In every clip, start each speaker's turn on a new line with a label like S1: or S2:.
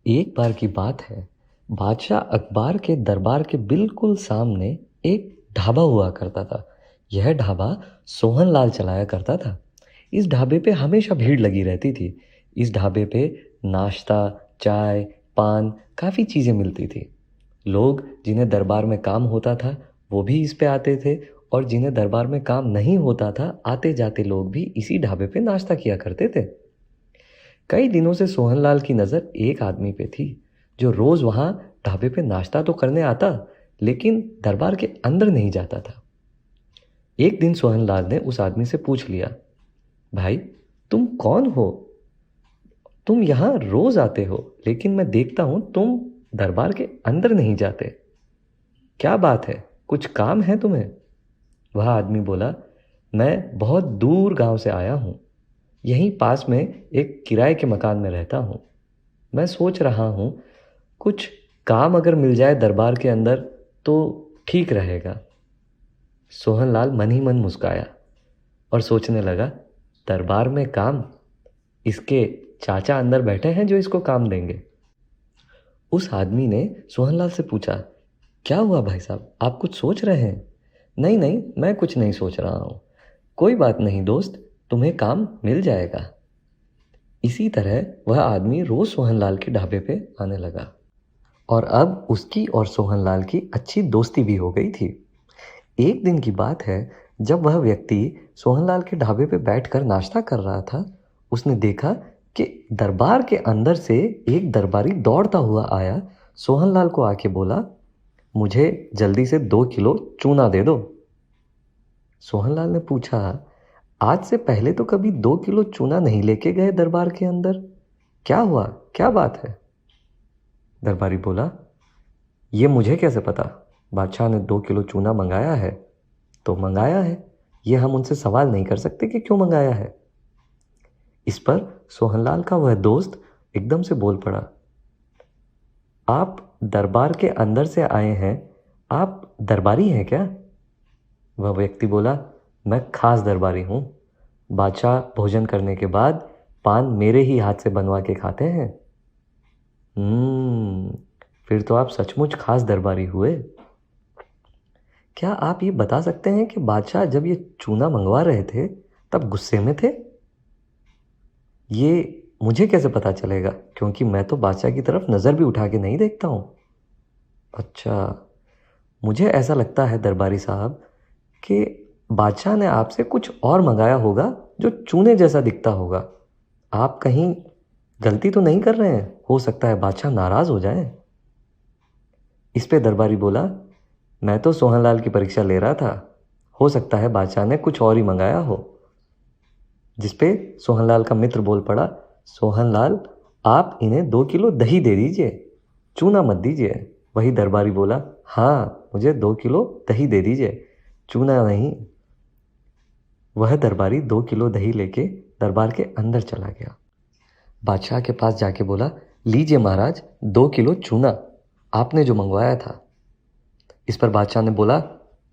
S1: एक बार की बात है, बादशाह अकबर के दरबार के बिल्कुल सामने एक ढाबा हुआ करता था। यह ढाबा सोहनलाल चलाया करता था। इस ढाबे पे हमेशा भीड़ लगी रहती थी। इस ढाबे पे नाश्ता, चाय, पान, काफ़ी चीज़ें मिलती थी। लोग जिन्हें दरबार में काम होता था, वो भी इस पे आते थे, और जिन्हें दरबार में काम नहीं होता था, आते जाते लोग भी इसी ढाबे पे नाश्ता किया करते थे। कई दिनों से सोहनलाल की नज़र एक आदमी पे थी, जो रोज़ वहाँ ढाबे पे नाश्ता तो करने आता, लेकिन दरबार के अंदर नहीं जाता था। एक दिन सोहनलाल ने उस आदमी से पूछ लिया, भाई, तुम कौन हो? तुम यहाँ रोज़ आते हो, लेकिन मैं देखता हूँ तुम दरबार के अंदर नहीं जाते। क्या बात है? कुछ काम है तुम्हें? वह आदमी बोला, मैं बहुत दूर गांव से आया हूँ। यहीं पास में एक किराए के मकान में रहता हूँ। मैं सोच रहा हूँ, कुछ काम अगर मिल जाए दरबार के अंदर तो ठीक रहेगा। सोहनलाल मन ही मन मुस्काया और सोचने लगा, दरबार में काम? इसके चाचा अंदर बैठे हैं जो इसको काम देंगे। उस आदमी ने सोहनलाल से पूछा, क्या हुआ भाई साहब, आप कुछ सोच रहे हैं? नहीं नहीं, मैं कुछ नहीं सोच रहा हूँ। कोई बात नहीं दोस्त, तुम्हें काम मिल जाएगा। इसी तरह वह आदमी रोज सोहनलाल के ढाबे पे आने लगा, और अब उसकी और सोहनलाल की अच्छी दोस्ती भी हो गई थी। एक दिन की बात है, जब वह व्यक्ति सोहनलाल के ढाबे पे बैठकर नाश्ता कर रहा था, उसने देखा कि दरबार के अंदर से एक दरबारी दौड़ता हुआ आया, सोहनलाल को आके बोला, मुझे जल्दी से 2 किलो चूना दे दो। सोहनलाल ने पूछा, आज से पहले तो कभी 2 किलो चूना नहीं लेके गए दरबार के अंदर, क्या हुआ, क्या बात है? दरबारी बोला, ये मुझे कैसे पता? बादशाह ने 2 किलो चूना मंगाया है तो मंगाया है, ये हम उनसे सवाल नहीं कर सकते कि क्यों मंगाया है। इस पर सोहनलाल का वह दोस्त एकदम से बोल पड़ा, आप दरबार के अंदर से आए हैं, आप दरबारी हैं क्या? वह व्यक्ति बोला, मैं खास दरबारी हूँ। बादशाह भोजन करने के बाद पान मेरे ही हाथ से बनवा के खाते हैं। फिर तो आप सचमुच खास दरबारी हुए। क्या आप ये बता सकते हैं कि बादशाह जब ये चूना मंगवा रहे थे तब गुस्से में थे? ये मुझे कैसे पता चलेगा, क्योंकि मैं तो बादशाह की तरफ नज़र भी उठा के नहीं देखता हूँ। अच्छा, मुझे ऐसा लगता है दरबारी साहब कि बादशाह ने आपसे कुछ और मंगाया होगा जो चूने जैसा दिखता होगा। आप कहीं गलती तो नहीं कर रहे हैं? हो सकता है बादशाह नाराज़ हो जाए। इस पे दरबारी बोला, मैं तो सोहनलाल की परीक्षा ले रहा था, हो सकता है बादशाह ने कुछ और ही मंगाया हो। जिस पे सोहनलाल का मित्र बोल पड़ा, सोहनलाल, आप इन्हें 2 किलो दही दे दीजिए, चूना मत दीजिए। वही दरबारी बोला, हाँ, मुझे 2 किलो दही दे दीजिए, चूना नहीं। वह दरबारी 2 किलो दही लेके दरबार के अंदर चला गया। बादशाह के पास जाके बोला, लीजिए महाराज, 2 किलो चूना, आपने जो मंगवाया था। इस पर बादशाह ने बोला,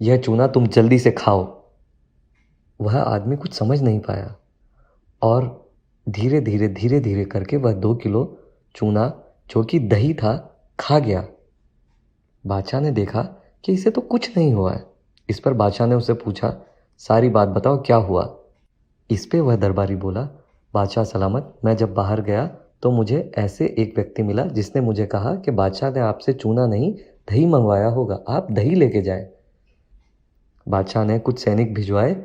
S1: यह चूना तुम जल्दी से खाओ। वह आदमी कुछ समझ नहीं पाया, और धीरे धीरे करके वह 2 किलो चूना, जो कि दही था, खा गया। बादशाह ने देखा कि इसे तो कुछ नहीं हुआ है। इस पर बादशाह ने उससे पूछा, सारी बात बताओ, क्या हुआ? इस पे वह दरबारी बोला, बादशाह सलामत, मैं जब बाहर गया तो मुझे ऐसे एक व्यक्ति मिला जिसने मुझे कहा कि बादशाह ने आपसे चूना नहीं, दही मंगवाया होगा, आप दही लेके जाएं। बादशाह ने कुछ सैनिक भिजवाए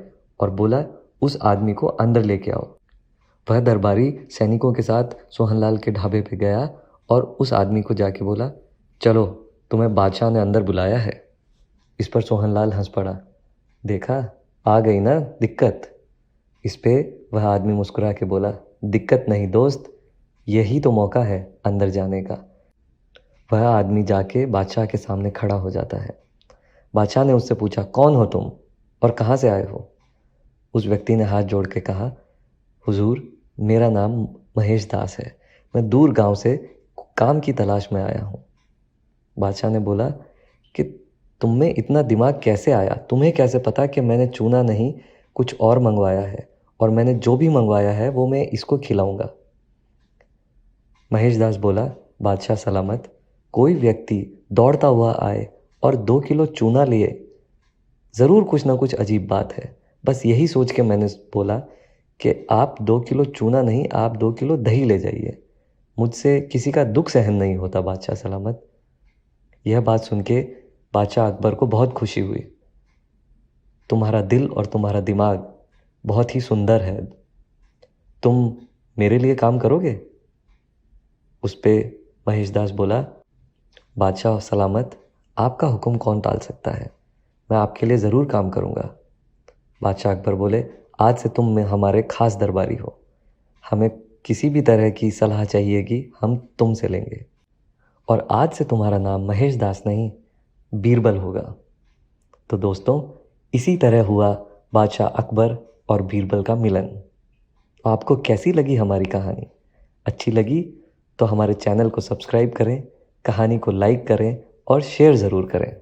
S1: और बोला, उस आदमी को अंदर लेके आओ। वह दरबारी सैनिकों के साथ सोहनलाल के ढाबे पे गया और उस आदमी को जाके बोला, चलो, तुम्हें बादशाह ने अंदर बुलाया है। इस पर सोहनलाल हंस पड़ा, देखा, आ गई ना दिक्कत। इस पे वह आदमी मुस्कुरा के बोला, दिक्कत नहीं दोस्त, यही तो मौका है अंदर जाने का। वह आदमी जाके बादशाह के सामने खड़ा हो जाता है। बादशाह ने उससे पूछा, कौन हो तुम और कहाँ से आए हो? उस व्यक्ति ने हाथ जोड़ के कहा, हुजूर, मेरा नाम महेश दास है, मैं दूर गांव से काम की तलाश में आया हूँ। बादशाह ने बोला कि तुम में इतना दिमाग कैसे आया, तुम्हें कैसे पता कि मैंने चूना नहीं कुछ और मंगवाया है, और मैंने जो भी मंगवाया है वो मैं इसको खिलाऊंगा। महेश दास बोला, बादशाह सलामत, कोई व्यक्ति दौड़ता हुआ आए और 2 किलो चूना लिए, ज़रूर कुछ ना कुछ अजीब बात है। बस यही सोच के मैंने बोला कि आप 2 किलो चूना नहीं, आप 2 किलो दही ले जाइए। मुझसे किसी का दुख सहन नहीं होता बादशाह सलामत। यह बात सुन के बादशाह अकबर को बहुत खुशी हुई। तुम्हारा दिल और तुम्हारा दिमाग बहुत ही सुंदर है, तुम मेरे लिए काम करोगे? उस पे महेशदास बोला, बादशाह सलामत, आपका हुक्म कौन टाल सकता है, मैं आपके लिए ज़रूर काम करूँगा। बादशाह अकबर बोले, आज से तुम हमारे ख़ास दरबारी हो, हमें किसी भी तरह की सलाह चाहिएगी हम तुमसे लेंगे, और आज से तुम्हारा नाम महेश दास नहीं बीरबल होगा। तो दोस्तों, इसी तरह हुआ बादशाह अकबर और बीरबल का मिलन। आपको कैसी लगी हमारी कहानी? अच्छी लगी तो हमारे चैनल को सब्सक्राइब करें, कहानी को लाइक करें और शेयर ज़रूर करें।